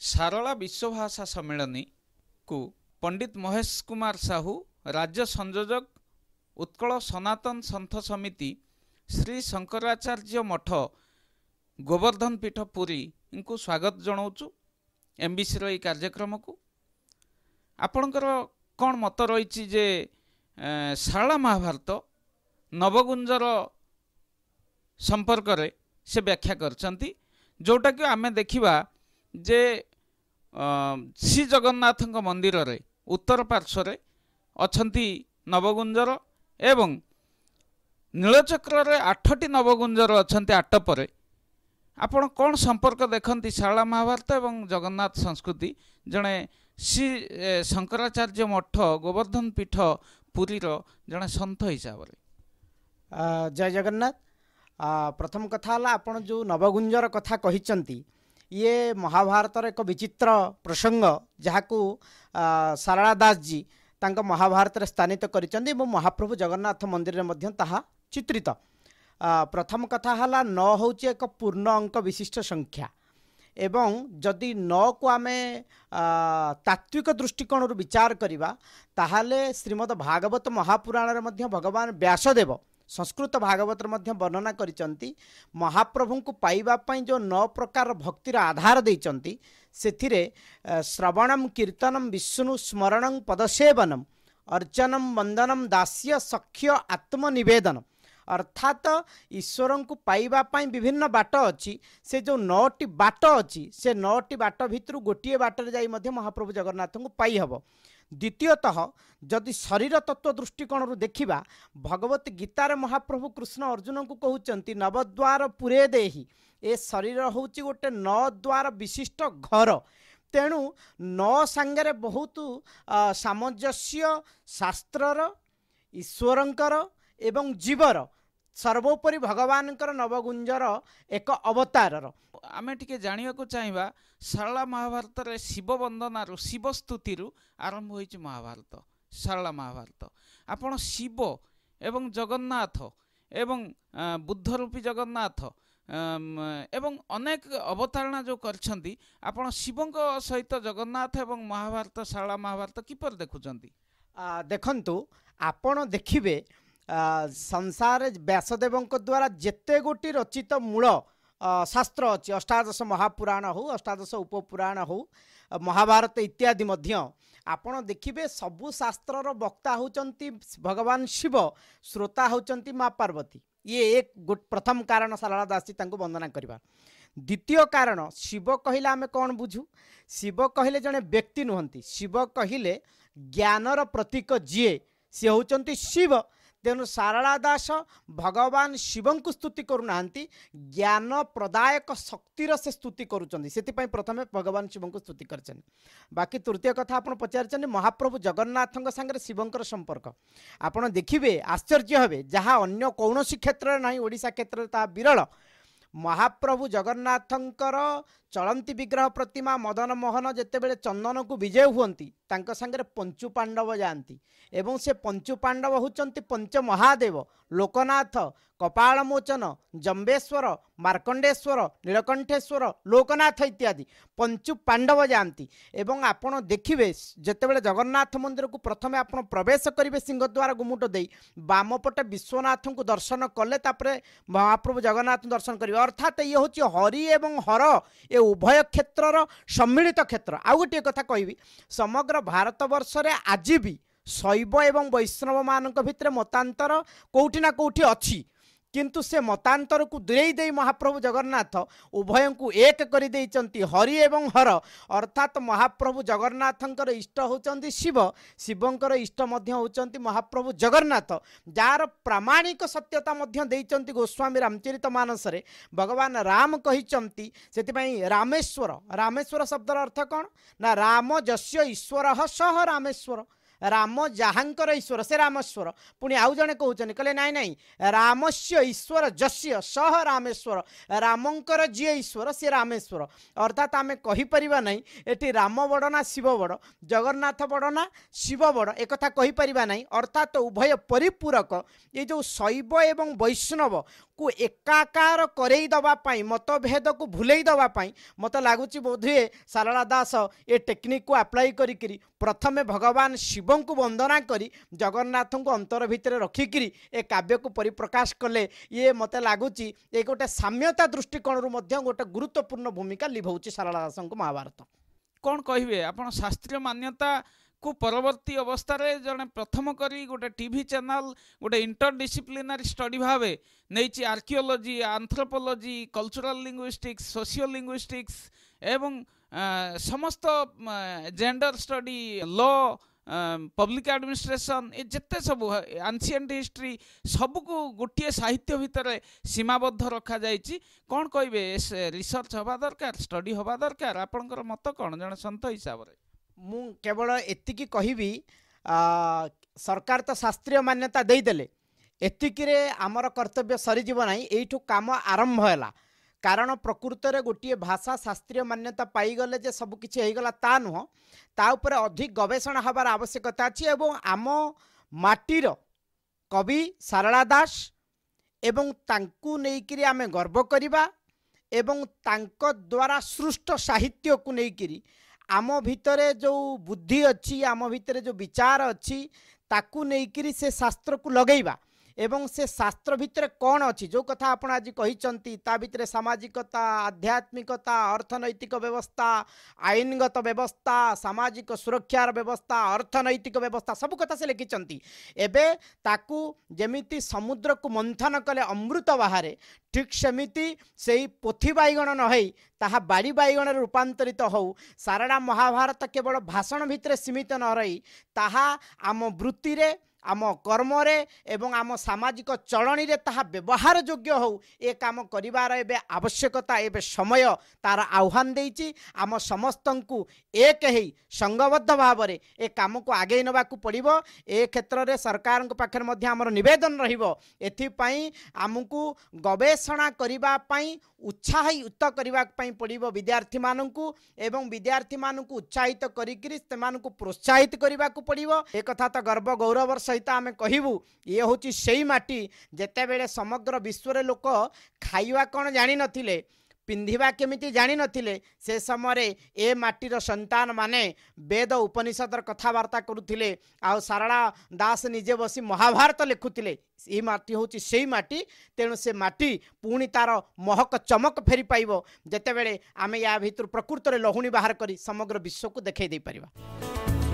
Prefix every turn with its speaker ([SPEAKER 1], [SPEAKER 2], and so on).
[SPEAKER 1] सारला विश्वभाषा सम्मेलनी को पंडित महेश कुमार साहू राज्य संयोजक उत्कल सनातन संथ समिति श्री शंकराचार्य मठ गोवर्धन पीठ पुरी इनको स्वागत जनाऊँ एमबीसी रो कार्यक्रम को आपणकर कौन मत रही जे सारला महाभारत नवगुंजर संपर्क रे से व्याख्या करछंती जोटा कि आमे देखिबा जे श्री जगन्नाथ मंदिर रे उत्तर पार्श्व अछंती नवगुंजर एवं नीलचक्र रे 8टी नवगुंजर अछंती आटपरे आपण कौन संपर्क देखती सारला महाभारत एवं जगन्नाथ संस्कृति जड़े श्री शंकराचार्य मठ गोवर्धन पीठ पुरी रो जड़े संत हिसाब रे।
[SPEAKER 2] जय जगन्नाथ। प्रथम कथा आपण जो नवगुंजर कथा कहिचंती ये महाभारत एक विचित्र प्रसंग जहाकू सारला दास जी तांका महाभारत रे स्थानित करिचंदी एवं महाप्रभु जगन्नाथ मंदिर रे मध्य ताहा चित्रित। प्रथम कथा हला 9 होची एक पूर्ण अंक विशिष्ट संख्या एवं जदि 9 को आमे तात्विक दृष्टिकोण विचार करिबा ताहाले श्रीमद् भागवत महापुराण रे मध्य भगवान व्यासदेव संस्कृत भागवत मध्य वर्णना करिचंती महाप्रभु को पाइबा पई जो 9 प्रकार भक्तिर आधार देइचंती सेथिरे श्रवणम कीर्तनम विष्णु स्मरणं पदसेवनम अर्चनम वंदनम दास्य सख्य आत्मनिवेदन अर्थात ईश्वर को पाइबा पई विभिन्न बाट अच्छी से जो 9टी बाट अच्छी से 9टी बाट भितर गोटे बाटर जाई मध्य महाप्रभु जगन्नाथ को पाई हबो। द्वितीयतः जदि शरीर तत्व दृष्टिकोण देखिबा भगवत गीतार महाप्रभु कृष्ण अर्जुन को कहउचंती नवद्वार पुरे देहि ए शरीर होची गोटे 9 द्वार विशिष्ट घर तेणु 9 सांगरे बहुत सामंजस्य शास्त्रर ईश्वरंकर एवं जीवर सर्वोपरि भगवानकर नवगुंजर एक अवतारर
[SPEAKER 1] आमे टिके जानिया को चाहिबा सारला महाभारत रे शिव वंदना रु शिव स्तुति रु आरंभ होइछि महाभारत। सारला महाभारत आपण शिव एवं जगन्नाथ एवं बुद्ध रूपी जगन्नाथ एवं अनेक अवतारणा जो करछंती आपण शिवंक सहित जगन्नाथ एवं महाभारत सारला महाभारत किपर देखुचंती।
[SPEAKER 2] देखंतु आपण देखिबे संसार व्यासदेव द्वारा जेते गोटी रचित मूल शास्त्र अच्छी अष्टादश महापुराण हो अष्टादश उपपुराण हो महाभारत इत्यादि मध्य आपण देखिबे सबु शास्त्रर वक्ता होचंती भगवान शिव श्रोता होचंती माँ पार्वती। ये एक प्रथम कारण सारला दास जी वंदना करवा। द्वितीय कारण शिव कहले आमे कौन बुझू शिव कहले जने व्यक्ति नुहंती शिव कहले ज्ञानर प्रतीक जीए सी होचंती शिव तेणु सारला दास भगवान शिवं को स्तुति करूना ज्ञान प्रदायक शक्तिर से स्तुति करुँच से प्रथम भगवान शिवं को स्तुति कर। बाकी तृतीय कथा आप पचार महाप्रभु जगन्नाथ सांगे शिवंकर संपर्क आपड़ देखिए आश्चर्य हे जहाँ अन्य कौन क्षेत्र ना ओडिशा क्षेत्र ता विरल महाप्रभु जगन्नाथंकर चलंती विग्रह प्रतिमा मदन मोहन जेतेबेले चंदन को विजय हुंती तांका संगे पंचु पांडव जाती एवं से पंचु पांडव होचंती पंच महादेव लोकनाथ कपालमोचन जम्बेश्वर मार्कंडेश्वर नीलकंठेश्वर लोकनाथ इत्यादि पंचु पांडव जाती एवं आपण देखिए जेतेबेले जगन्नाथ मंदिर को प्रथमे आपण प्रवेश करेंगे सिंहद्वार गुमुट दे बामपटे विश्वनाथ को दर्शन कले तापरे महाप्रभु जगन्नाथ दर्शन करेंगे अर्थात ये हूँ हरि एवं हर ये उभय क्षेत्र सम्मिलित क्षेत्र। आउ गोटे कथा कहबी समग्र भारत वर्ष रे आज भी शैव एवं वैष्णव मानक भितर मतांतर कोठी ना कोठी अच्छी किंतु से मतांतर को दूरेई दे महाप्रभु जगन्नाथ उभय को एक कर देइचंती हरि एवं हर अर्थात महाप्रभु जगन्नाथंकर इष्ट होचंती शिव शिवंकर इष्ट मध्य होचंती महाप्रभु जगन्नाथ जार प्रामाणिक सत्यता मध्य देइचंती गोस्वामी रामचरित मानस रे भगवान राम कहिचंती सेतिपई रामेश्वर रामेश्वर शब्दर अर्थ कौन ना राम जस्य ईश्वर सह रामेश्वर राम जहाँकर ईश्वर से रामेश्वर पुणी आउ जने कहते कहले नाई नाई रामस्य ईश्वर जस्य सह रामेश्वर रामंकर जी ईश्वर से रामेश्वर अर्थात आम कहीपर ना ये राम बड़ ना शिव बड़ जगन्नाथ बड़ ना शिव बड़ एक कहीपर ना अर्थात उभय परिपूरक ये जो शैव एवं वैष्णव को एकाकार करई दवा पाई मतभेद को भूलई दवा पाई मत लगुच बोधे सारला दास ए टेक्निक को अप्लाई करी प्रथमे भगवान शिव को वंदना करी जगन्नाथ को अंतर भितर रखिकी ए काव्य को परिप्रकाश कले ये मत लगुच ये गोटे साम्यता दृष्टिकोण गोटे गुरुत्वपूर्ण भूमिका लिभाऊँ सारला दास को महाभारत।
[SPEAKER 1] कौन कहे आपण शास्त्रीय मान्यता को परवर्ती अवस्था रे जने प्रथम करी गोटे टीवी चैनल गोटे इंटरडिसिप्लिनरी स्टडी भावे नहीं archaeology anthropology cultural linguistics socio linguistics एवं समस्त gender study law public administration ये जिते सब एंशिएंट हिस्ट्री सबको गोटे साहित्य भितर सीमाबद्ध रखा जाइए कौन कहे रिसर्च हवा दरकार स्टडी हवा दरकार आपंकर मत कौन जन संत हिसाब से
[SPEAKER 2] मु केवल एतिकी कहिबी सरकार तो शास्त्रीय मान्यता देदेले एतिकी आमर कर्तव्य सरीजीव ना यू काम आरंभ है कारण प्रकृत में गोटे भाषा शास्त्रीय मान्यता पाईगले जे सबकिछि होईगला ता नुह ता उपरे अधिक गवेषणा हबार आवश्यकता अच्छी एवं आम माटीर कवि सारला दास एवं तांकु नेइकिरि आमे गर्व करिबा एवं तांको द्वारा सृष्ट साहित्य को नेइकिरि आम भितरे जो बुद्धि अच्छी आम भितरे जो विचार अच्छी ताकू नेइकिरि से शास्त्र को लगेइबा एवं से शास्त्र भितर कौन अच्छी जो कथा आपण आज कहिसंती ता भितर सामाजिकता आध्यात्मिकता अर्थनैतिक व्यवस्था आईनगत व्यवस्था सामाजिक सुरक्षार व्यवस्था अर्थनैतिक व्यवस्था सब कथा से लिखिंट एबे ताकू जेमिति समुद्र को मंथन कले अमृत बाहरे ठीक सेमिति से पोथी बैगण न होई ताहा बाड़ी बैगण रूपांतरित हो सारड़ा महाभारत केवल भाषण भितर सीमित न रही ताहा आम वृत्ति रे आम कर्म रे एवं आम सामाजिक चलनी रे ताहा व्यवहार योग्य हो ए काम करिवार एबे आवश्यकता एबे समय तार आह्वान देइछि आम समस्त को एक ही संगबद्ध भाव रे ए काम को आगे नबाकू पड़िबो ए क्षेत्र रे सरकार को पाखर मध्य हमर निवेदन रहिबो एथि पई आमको गवेषणा करिबा पई उत्साहित करबा पई पड़िबो विद्यार्थी माननकू एवं विद्यार्थी माननकू उत्साहित करिकरी सेमानकू प्रोत्साहित करबा को पड़िबो ए कथा तो गर्व गौरवर सहित आमे कहिबू ये होची सेई माटी जेते बेले समग्र विश्व रे लोक खाइवा कोन जानि नथिले पिंधिबा केमिति जानि नथिले से समय ए माटीर संतान माने वेद उपनिषदर कथावार्ता करुथिले आ सारला दास निजे बसी महाभारत लिखुथिले ये माटी होची सेई माटी तेणु से माटी पुणी तार महक चमक फेरी पाइबो जेते बेले आमे या भितर प्रकृत रे लहुणी बाहर करी समग्र विश्व को देखै दे परिबा।